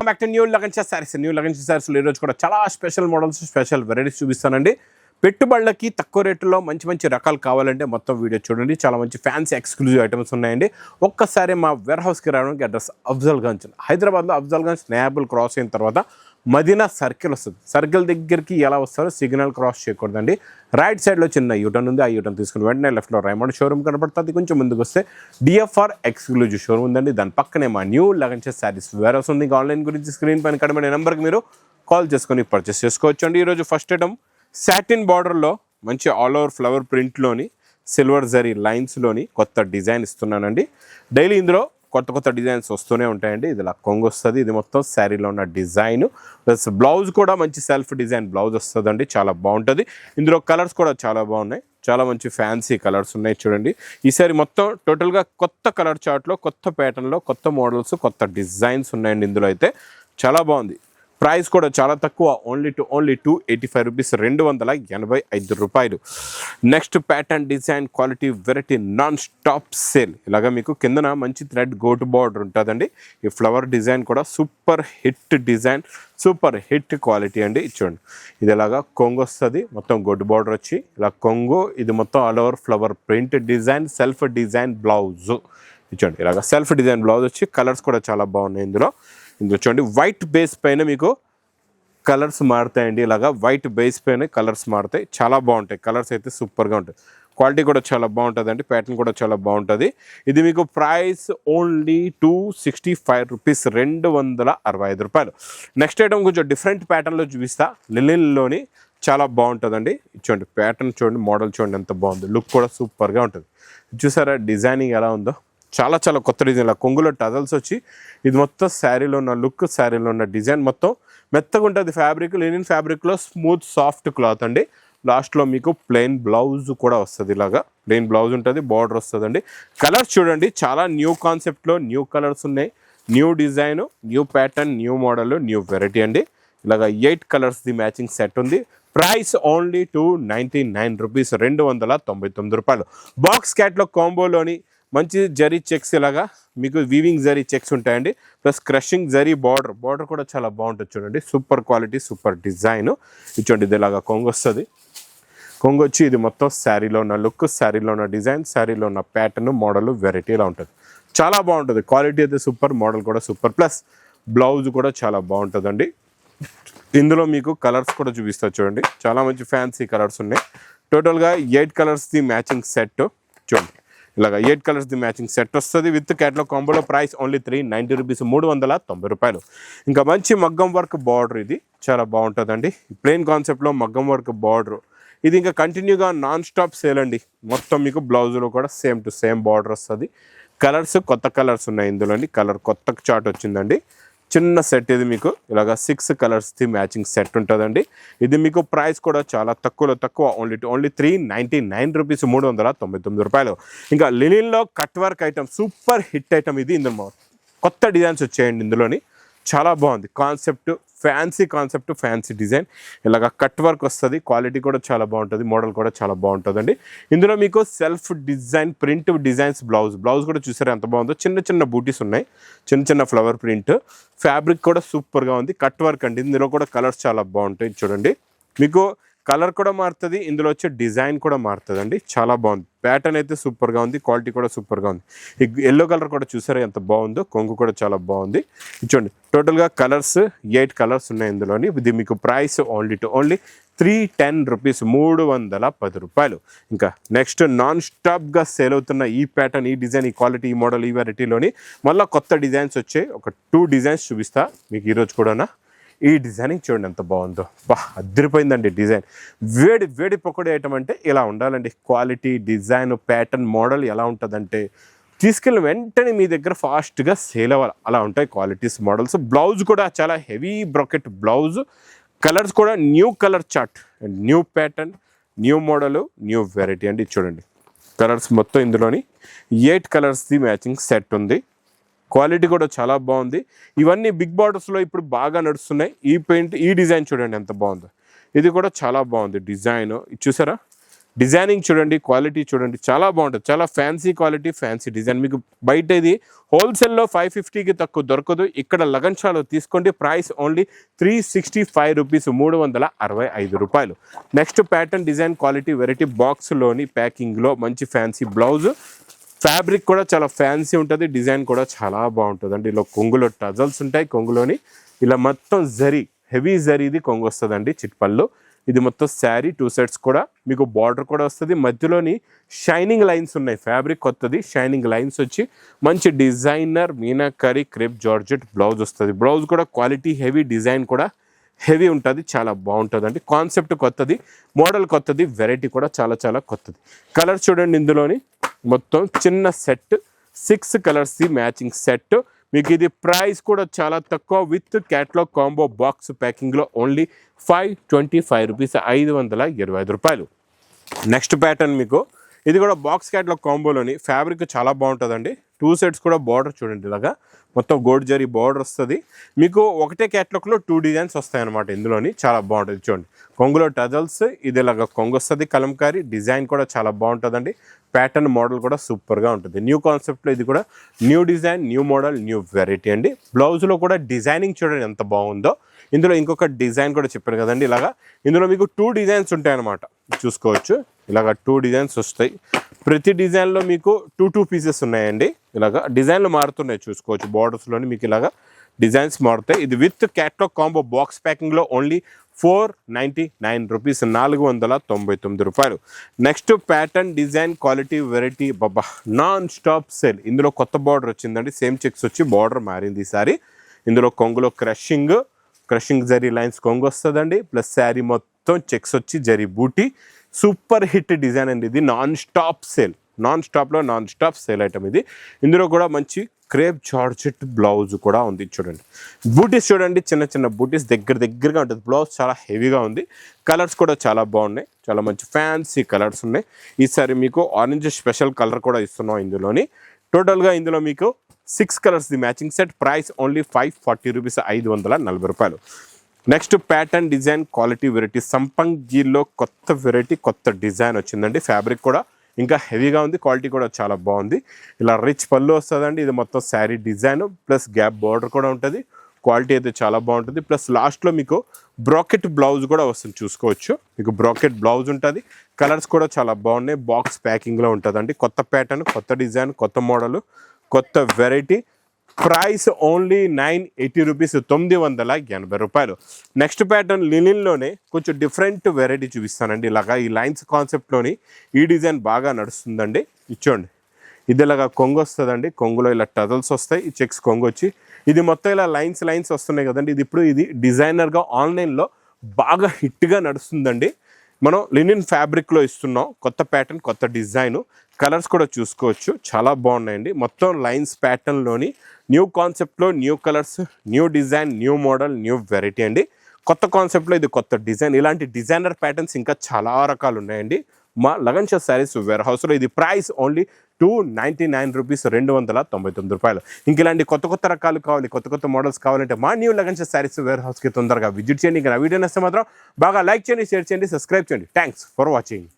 Back to new లగన్స్ saris ఈ రోజు కూడా చాలా స్పెషల్ మోడల్స్ స్పెషల్ వెరైటీస్ చూపిస్తానండి. పెట్టుబడులకి తక్కువ రేటులో మంచి మంచి రకాలు కావాలంటే మొత్తం వీడియో చూడండి. చాలా మంచి ఫ్యాన్సీ ఎక్స్క్లూజివ్ ఐటమ్స్ ఉన్నాయండి. ఒక్కసారి మా వేర్ హౌస్కి రావడానికి అడ్రస్ అఫ్జల్గంజ్, హైదరాబాద్లో అఫ్జల్గంజ్ స్నేహబుల్ క్రాస్ అయిన తర్వాత మదీనా సర్కిల్ వస్తుంది. సర్కిల్ దగ్గరికి ఎలా వస్తారో సిగ్నల్ క్రాస్ చేయకూడదండి. రైట్ సైడ్లో చిన్న యూటర్న్ ఉంది. ఆ యూటర్న్ తీసుకుని వెంటనే లెఫ్ట్లో రైమండ్ షోరూమ్ కనపడుతుంది. కొంచెం ముందుకు వస్తే డిఎఫ్ఆర్ ఎక్స్క్లూజివ్ షోరూమ్ ఉందండి. దాని పక్కనే మా న్యూ లగన్స్ సారీస్ వేర్ హౌస్ ఉంది. ఇంకా ఆన్లైన్ గురించి స్క్రీన్ పైన కనబడే నెంబర్కి మీరు కాల్ చేసుకొని పర్చేస్ చేసుకోవచ్చు అండి. ఈరోజు ఫస్ట్ ఐటమ్ సాటిన్ బార్డర్లో మంచి ఆల్ ఓవర్ ఫ్లవర్ ప్రింట్లోని సిల్వర్ జరీ లైన్స్లోని కొత్త డిజైన్ ఇస్తున్నానండి. డైలీ ఇందులో కొత్త కొత్త డిజైన్స్ వస్తూనే ఉంటాయండి. ఇది ఇలా కొంగు వస్తుంది. ఇది మొత్తం శారీలో ఉన్న డిజైన్ ప్లస్ బ్లౌజ్ కూడా మంచి సెల్ఫ్ డిజైన్ బ్లౌజ్ వస్తుందండి. చాలా బాగుంటుంది. ఇందులో కలర్స్ కూడా చాలా బాగున్నాయి. చాలా మంచి ఫ్యాన్సీ కలర్స్ ఉన్నాయి చూడండి. ఈ సారీ మొత్తం టోటల్గా కొత్త కలర్ చార్ట్లో కొత్త ప్యాటర్న్లో కొత్త మోడల్స్ కొత్త డిజైన్స్ ఉన్నాయండి. ఇందులో అయితే చాలా బాగుంది. ప్రైస్ కూడా చాలా తక్కువ, ఓన్లీ 285 రూపీస్, 285 రూపాయలు. Next pattern design quality variety non stop sale. ఇలాగా మీకు కిందన మంచి థ్రెడ్ గోటు బార్డర్ ఉంటుందండి. ఈ ఫ్లవర్ డిజైన్ కూడా super hit design, super hit quality అండి. చూడండి, ఇది ఇలాగా కొంగు వస్తుంది. మొత్తం గోటు బార్డర్ వచ్చి ఇలా కొంగు, ఇది మొత్తం all over flower print design, self design blouse. చూడండి, ఇలాగా సెల్ఫ్ డిజైన్ బ్లౌజ్ వచ్చి కలర్స్ కూడా చాలా బాగున్నాయి. ఇందులో చూడండి, వైట్ బేస్ పైన మీకు కలర్స్ మారుతాయండి. ఇలాగా వైట్ బేస్ పైన కలర్స్ మారుతాయి. చాలా బాగుంటాయి. కలర్స్ అయితే సూపర్గా ఉంటాయి. క్వాలిటీ కూడా చాలా బాగుంటుంది అండి. ప్యాటర్న్ కూడా చాలా బాగుంటుంది. ఇది మీకు ప్రైస్ ఓన్లీ 265 రూపీస్, 265 రూపాయలు. నెక్స్ట్ ఐటమ్ కొంచెం డిఫరెంట్ ప్యాటర్న్లో చూపిస్తా. లినిన్లోని చాలా బాగుంటుందండి. చూడండి, ప్యాటర్న్ చూడండి, మోడల్ చూడండి ఎంత బాగుంది. లుక్ కూడా సూపర్గా ఉంటుంది. చూసారా డిజైనింగ్ ఎలా ఉందో. చాలా చాలా కొత్త డిజైన్. ఇలా కొంగులో టజల్స్ వచ్చి ఇది మొత్తం శారీలో ఉన్న లుక్, శారీలో ఉన్న డిజైన్ మొత్తం మెత్తగా ఉంటుంది. ఫ్యాబ్రిక్ లినిన్ ఫ్యాబ్రిక్లో స్మూత్ సాఫ్ట్ క్లాత్ అండి. లాస్ట్లో మీకు ప్లెయిన్ బ్లౌజ్ కూడా వస్తుంది. ఇలాగా ప్లెయిన్ బ్లౌజ్ ఉంటుంది, బార్డర్ వస్తుందండి. కలర్స్ చూడండి, చాలా న్యూ కాన్సెప్ట్లో న్యూ కలర్స్ ఉన్నాయి. New design, new pattern, new model, new variety అండి. ఇలాగా 8 కలర్స్ ది మ్యాచింగ్ సెట్ ఉంది. ప్రైస్ ఓన్లీ 299 రూపీస్, 299 రూపాయలు. బాక్స్ క్యాట్లో కాంబోలోని మంచి జరీ చెక్స్, ఇలాగా మీకు వీవింగ్ జరీ చెక్స్ ఉంటాయండి. ప్లస్ క్రషింగ్ జరీ బార్డర్ కూడా చాలా బాగుంటుంది చూడండి. Super quality, super design. చూడండి, ఇది ఇలాగా కొంగు వస్తుంది. కొంగు వచ్చి ఇది మొత్తం శారీలో ఉన్న లుక్, శారీలో ఉన్న డిజైన్, శారీలో ఉన్న ప్యాటర్న్, మోడల్, వెరైటీ ఇలా ఉంటుంది. చాలా బాగుంటుంది. క్వాలిటీ అయితే సూపర్, మోడల్ కూడా సూపర్, ప్లస్ బ్లౌజ్ కూడా చాలా బాగుంటుందండి. ఇందులో మీకు కలర్స్ కూడా చూపిస్తా చూడండి. చాలా మంచి ఫ్యాన్సీ కలర్స్ ఉన్నాయి. టోటల్గా 8 కలర్స్ ది మ్యాచింగ్ సెట్. చూడండి, ఇలాగా 8 కలర్స్ ది మ్యాచింగ్ సెట్ వస్తుంది విత్ క్యాటలాగ్ కాంబోలో. ప్రైస్ ఓన్లీ 390 రూపీస్, 390 రూపాయలు. ఇంకా మంచి మగ్గం వర్క్ బార్డర్, ఇది చాలా బాగుంటుందండి. ప్లెయిన్ కాన్సెప్ట్లో మగ్గం వర్క్ బార్డర్. ఇది ఇంకా కంటిన్యూగా నాన్ స్టాప్ సేల్ అండి. మొత్తం మీకు బ్లౌజ్లో కూడా సేమ్ టు సేమ్ బార్డర్ వస్తుంది. కలర్స్ కొత్త కలర్స్ ఉన్నాయి ఇందులో అండి. కలర్ కొత్త చార్ట్ వచ్చిందండి. చిన్న సెట్ ఇది మీకు ఇలాగా 6 కలర్స్ ది మ్యాచింగ్ సెట్ ఉంటుందండి. ఇది మీకు ప్రైస్ కూడా చాలా తక్కువ, ఓన్లీ 399 రూపీస్, 399 రూపాయలు. ఇంకా లినిన్లో cut work item, super hit item ఇది. ఇందులో కొత్త డిజైన్స్ వచ్చాయండి. ఇందులోని చాలా బాగుంది కాన్సెప్ట్, ఫ్యాన్సీ డిజైన్. ఇలాగ కట్ వర్క్ వస్తుంది. క్వాలిటీ కూడా చాలా బాగుంటుంది, మోడల్ కూడా చాలా బాగుంటుందండి. ఇందులో మీకు self design print designs blouse కూడా చూసారా ఎంత బాగుందో. చిన్న చిన్న బూటీస్ ఉన్నాయి, చిన్న ఫ్లవర్ ప్రింట్. ఫ్యాబ్రిక్ కూడా సూపర్గా ఉంది. కట్ వర్క్ అండి. ఇందులో కూడా కలర్స్ చాలా బాగుంటాయి చూడండి. మీకు కలర్ కూడా మారుతుంది, ఇందులో వచ్చే డిజైన్ కూడా మారుతుంది అండి. చాలా బాగుంది. ప్యాటర్న్ అయితే సూపర్గా ఉంది, క్వాలిటీ కూడా సూపర్గా ఉంది. ఈ ఎల్లో కలర్ కూడా చూసారా ఎంత బాగుందో. కొంగు కూడా చాలా బాగుంది. చూడండి, టోటల్గా కలర్స్ 8 కలర్స్ ఉన్నాయి ఇందులోని. ఇది మీకు ప్రైస్ ఓన్లీ 310 రూపీస్, 310 రూపాయలు. ఇంకా నెక్స్ట్ నాన్ స్టాప్గా సేల్ అవుతున్న ఈ ప్యాటర్న్, ఈ డిజైన్, ఈ క్వాలిటీ, ఈ మోడల్, ఈ వెరైటీలోని మళ్ళీ కొత్త డిజైన్స్ వచ్చాయి. ఒక 2 డిజైన్స్ చూపిస్తా మీకు ఈరోజు కూడా. ఈ డిజైనింగ్ చూడండి ఎంత బాగుందో. అదిరిపోయిందండి డిజైన్. వేడి పకోడీ ఐటమ్ అంటే ఇలా ఉండాలండి. క్వాలిటీ, డిజైన్, ప్యాటర్న్, మోడల్ ఎలా ఉంటుందంటే తీసుకెళ్ళిన వెంటనే మీ దగ్గర ఫాస్ట్గా సేల్ అవ్వాలి, అలా ఉంటాయి క్వాలిటీస్, మోడల్స్. బ్లౌజ్ కూడా చాలా హెవీ బ్రాకెట్ బ్లౌజ్. కలర్స్ కూడా new colour chart, new pattern, new model, new variety అండి. చూడండి, కలర్స్ మొత్తం ఇందులోని 8 కలర్స్ ది మ్యాచింగ్ సెట్ ఉంది. క్వాలిటీ కూడా చాలా బాగుంది. ఇవన్నీ బిగ్ బార్డర్స్లో ఇప్పుడు బాగా నడుస్తున్నాయి. ఈ పెయింట్, ఈ డిజైన్ చూడండి ఎంత బాగుందో. ఇది కూడా చాలా బాగుంది డిజైన్. చూసారా డిజైనింగ్ చూడండి, క్వాలిటీ చూడండి, చాలా బాగుంటుంది. చాలా ఫ్యాన్సీ క్వాలిటీ, ఫ్యాన్సీ డిజైన్. మీకు బయట ఇది హోల్సేల్లో 550కి తక్కువ దొరకదు. ఇక్కడ లగన్ షాలో తీసుకోండి. ప్రైస్ ఓన్లీ 365 రూపీస్, 365 రూపాయలు. Next pattern design quality variety బాక్స్లోని ప్యాకింగ్లో మంచి ఫ్యాన్సీ బ్లౌజ్. ఫ్యాబ్రిక్ కూడా చాలా ఫ్యాన్సీ ఉంటుంది, డిజైన్ కూడా చాలా బాగుంటుంది అండి. ఇలా కొంగులో టజల్స్ ఉంటాయి. కొంగులోని ఇలా మొత్తం జరీ, హెవీ జరీది కొంగు వస్తుందండి చిట్పల్లో. ఇది మొత్తం శారీ 2 సెట్స్ కూడా మీకు బార్డర్ కూడా వస్తుంది. మధ్యలోని షైనింగ్ లైన్స్ ఉన్నాయి. ఫ్యాబ్రిక్ కొత్తది, షైనింగ్ లైన్స్ వచ్చి మంచి designer meenakari crepe georgette blouse వస్తుంది. బ్లౌజ్ కూడా క్వాలిటీ హెవీ, డిజైన్ కూడా హెవీ ఉంటుంది, చాలా బాగుంటుంది అండి. కాన్సెప్ట్ కొత్తది, మోడల్ కొత్తది, వెరైటీ కూడా చాలా చాలా కొత్తది. కలర్ చూడండి, ఇందులోని మొత్తం చిన్న సెట్ 6 కలర్స్ది మ్యాచింగ్ సెట్. మీకు ఇది ప్రైస్ కూడా చాలా తక్కువ. విత్ క్యాట్లాగ్ కాంబో బాక్స్ ప్యాకింగ్లో ఓన్లీ 525 రూపీస్, 525 రూపాయలు. నెక్స్ట్ ప్యాటర్న్ మీకు ఇది కూడా బాక్స్ క్యాట్లాగ్ కాంబోలోని ఫ్యాబ్రిక్ చాలా బాగుంటుందండి. 2 సెట్స్ కూడా బార్డర్ చూడండి, ఇలాగా మొత్తం గోల్డ్ జరీ బార్డర్ వస్తుంది. మీకు ఒకటే క్యాట్లాగ్లో 2 డిజైన్స్ వస్తాయన్నమాట. ఇందులోని చాలా బాగుంటుంది చూడండి. కొంగులో టజల్స్, ఇది ఇలాగా కొంగు వస్తుంది కలంకారీ. డిజైన్ కూడా చాలా బాగుంటుందండి. ప్యాటర్న్ మోడల్ కూడా సూపర్గా ఉంటుంది. న్యూ కాన్సెప్ట్లో ఇది కూడా new design, new model, new variety అండి. బ్లౌజ్లో కూడా డిజైనింగ్ చూడండి ఎంత బాగుందో. ఇందులో ఇంకొక డిజైన్ కూడా చెప్పాను కదండి, ఇలాగా ఇందులో మీకు 2 డిజైన్స్ ఉంటాయన్నమాట. చూసుకోవచ్చు, ఇలాగ 2 డిజైన్స్ వస్తాయి. ప్రతి డిజైన్లో మీకు 2 పీసెస్ ఉన్నాయండి. ఇలాగా డిజైన్లు మారుతున్నాయి, చూసుకోవచ్చు. బార్డర్స్లోని మీకు ఇలాగా డిజైన్స్ మారుతాయి. ఇది విత్ క్యాట్లాగ్ కాంబో బాక్స్ ప్యాకింగ్లో ఓన్లీ 499 రూపీస్, 499 రూపాయలు. Next pattern design quality variety Baba non stop sale. ఇందులో కొత్త బార్డర్ వచ్చిందండి. సేమ్ చెక్స్ వచ్చి బార్డర్ మారింది ఈసారి. ఇందులో కొంగులో క్రషింగ్ జరీ లైన్స్ కొంగు వస్తుందండి. ప్లస్ శారీ మొత్తం చెక్స్ వచ్చి జరీ బూటీ. సూపర్ హిట్ డిజైన్ అండి. ఇది నాన్ స్టాప్ సేల్ ఐటమ్ ఇది. ఇందులో కూడా మంచి క్రేప్ జార్జెట్ బ్లౌజ్ కూడా ఉంది చూడండి. బూటీస్ చూడండి, చిన్న చిన్న బూటీస్ దగ్గరగా ఉంటుంది. బ్లౌజ్ చాలా హెవీగా ఉంది. కలర్స్ కూడా చాలా బాగున్నాయి, చాలా మంచి ఫ్యాన్సీ కలర్స్ ఉన్నాయి. ఈసారి మీకు ఆరెంజ్ స్పెషల్ కలర్ కూడా ఇస్తున్నాం ఇందులోని. టోటల్గా ఇందులో మీకు 6 colours the matching set. Price only 540 rupees, 540 రూపాయలు. Next pattern design quality variety సంపంగిలో కొత్త వెరైటీ, కొత్త డిజైన్ వచ్చిందండి. ఫ్యాబ్రిక్ కూడా ఇంకా హెవీగా ఉంది, క్వాలిటీ కూడా చాలా బాగుంది. ఇలా రిచ్ పళ్ళు వస్తుందండి. ఇది మొత్తం sari design plus gap border కూడా ఉంటుంది. క్వాలిటీ అయితే చాలా బాగుంటుంది. ప్లస్ లాస్ట్లో మీకు బ్రాకెట్ బ్లౌజ్ కూడా వస్తుంది, చూసుకోవచ్చు. మీకు బ్రాకెట్ బ్లౌజ్ ఉంటుంది. కలర్స్ కూడా చాలా బాగున్నాయి. బాక్స్ ప్యాకింగ్లో ఉంటుందండి. కొత్త ప్యాటర్న్, కొత్త డిజైన్, కొత్త మోడల్, కొత్త వెరైటీ. ప్రైస్ ఓన్లీ 980 రూపీస్, 980 రూపాయలు. నెక్స్ట్ ప్యాటర్న్ లినిన్లోనే కొంచెం డిఫరెంట్ వెరైటీ చూపిస్తానండి. ఇలాగా ఈ లైన్స్ కాన్సెప్ట్లోని ఈ డిజైన్ బాగా నడుస్తుందండి. ఇచ్చోండి, ఇది ఇలాగా కొంగు వస్తుందండి. కొంగులో ఇలా టజల్స్ వస్తాయి. ఈ చెక్స్ కొంగు వచ్చి ఇది మొత్తం ఇలా లైన్స్ వస్తున్నాయి కదండి. ఇది డిజైనర్గా ఆన్లైన్లో బాగా హిట్గా నడుస్తుందండి. మనం లినిన్ ఫ్యాబ్రిక్లో ఇస్తున్నాం. కొత్త ప్యాటర్న్, కొత్త డిజైను. కలర్స్ కూడా చూసుకోవచ్చు, చాలా బాగున్నాయండి. మొత్తం లైన్స్ ప్యాటర్న్లోని న్యూ కాన్సెప్ట్లో new colours, new design, new model, new variety అండి. కొత్త కాన్సెప్ట్లో ఇది కొత్త డిజైన్. ఇలాంటి డిజైనర్ ప్యాటర్న్స్ ఇంకా చాలా రకాలు ఉన్నాయండి మా లగన్ షా శారీస్ వేర్ హౌస్లో. ఇది ప్రైస్ ఓన్లీ 299 రూపీస్, 299 రూపాయలు. ఇంక ఇలాంటి కొత్త రకాలు కావాలి, కొత్త మోడల్స్ కావాలంటే మా న్యూ లగన్ షా శారీస్ వేర్ హౌస్కి తొందరగా విజిట్ చేయండి. ఇంకా నా వీడియో నచ్చితే మాత్రం బాగా లైక్ చేయండి, షేర్ చేయండి, సబ్స్క్రైబ్ చేయండి. Thanks for watching.